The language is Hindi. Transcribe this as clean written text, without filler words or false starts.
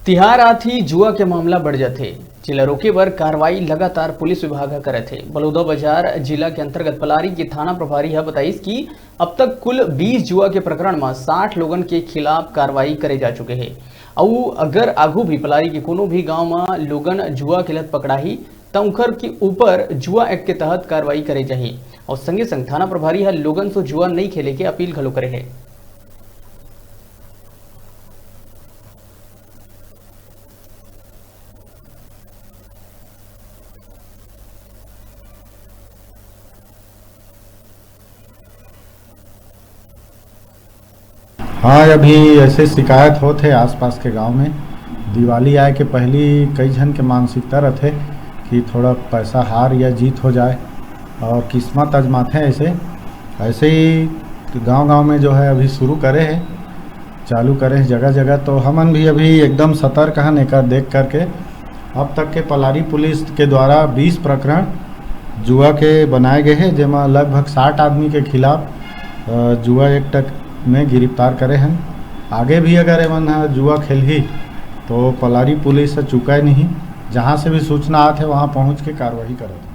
तिहार आथी जुआ के मामला बढ़ जाते जिला रोके बर कार्रवाई लगातार पुलिस विभाग करे थे। बलौदा बाजार जिला के अंतर्गत पलारी के थाना प्रभारी है बताइस कि अब तक कुल 20 जुआ के प्रकरण में 60 लोगन के खिलाफ कार्रवाई करे जा चुके हैं। और अगर आगू भी पलारी के कोनो भी गांव में लोगन जुआ के लत पकड़ाही तो उनकर के ऊपर जुआ एक्ट के तहत कार्रवाई करे चाहिए। और संगे संग थाना प्रभारी है लोगन से जुआ नहीं खेले के अपील घलो करे है। हाँ, अभी ऐसे शिकायत होते आसपास के गांव में। दिवाली आए के पहली कई जन के मानसिकता रहते कि थोड़ा पैसा हार या जीत हो जाए और किस्मत आजमाते हैं। ऐसे ही गांव-गांव में जो है अभी शुरू करे हैं, चालू करे हैं जगह जगह। तो हमन भी अभी एकदम सतर्क हैं एकर देख करके। अब तक के पलारी पुलिस के द्वारा 20 प्रकरण जुआ के बनाए गए हैं, जिसमें लगभग 60 आदमी के खिलाफ जुआ एक्ट में गिरफ्तार करे हैं। आगे भी अगर एमन जुआ खेलही तो पलारी पुलिस चुका नहीं, जहाँ से भी सूचना आते वहाँ पहुँच के कार्रवाई करे।